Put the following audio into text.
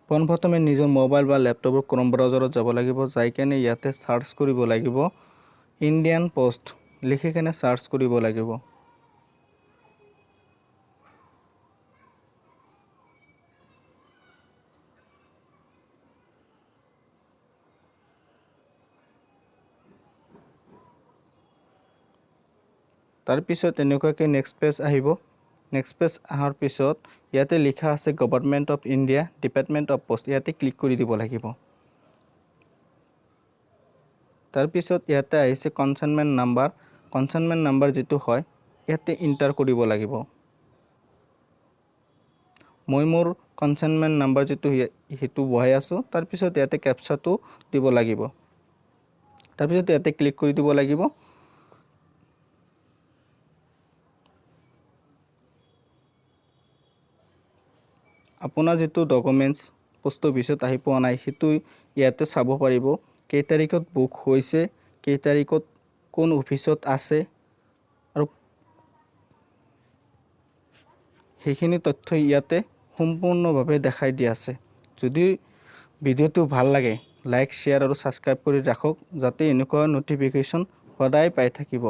পোনপ্ৰথমে নিজৰ মোবাইল বা ল্যাপটপৰ ক্ৰম ব্ৰাউজাৰত যাব লাগিব যাই কেনে ইয়াতে সাৰ্চ কৰিব লাগিব ইণ্ডিয়ান পোষ্ট লিখি কেনে সাৰ্চ কৰিব লাগিব তাৰ পিছত এনেকুৱাকৈ নেক্সট পেজ আহিব নেক্সট পেজ আহাৰ পিছত ইয়াতে লিখা আছে government of India department of post ইয়াতে ক্লিক কৰি দিব লাগিব তাৰ পিছত ইয়াতে আহিছে কনচাৰ্ণমেণ্ট নাম্বাৰ যেটো হয় ইয়াতে এন্টাৰ কৰিব লাগিব মই মোৰ কনচাৰ্ণমেণ্ট নাম্বাৰ যেটো হেতু বহাই আছো তাৰ পিছত ইয়াতে ক্যাপচাটো দিব লাগিব তাৰ পিছত ইয়াতে ক্লিক কৰি দিব লাগিব আপোনাৰ যেটো ডকুমেন্টস পোষ্ট অফিসত আহি পোৱা নাই হেতু ইয়াতে চাব পাৰিব কেই তাৰিখত বুক হৈছে কেই তাৰিখত কোন অফিসত আছে আৰু সেইখিনি তথ্য ইয়াতে সম্পূৰ্ণভাৱে দেখাই দিয়া আছে যদি ভিডিওটো ভাল লাগে লাইক শেয়াৰ আৰু সাবস্ক্ৰাইব কৰি ৰাখক যাতে এনেকুৱা নটিফিকেশন সদায় পাই থাকিব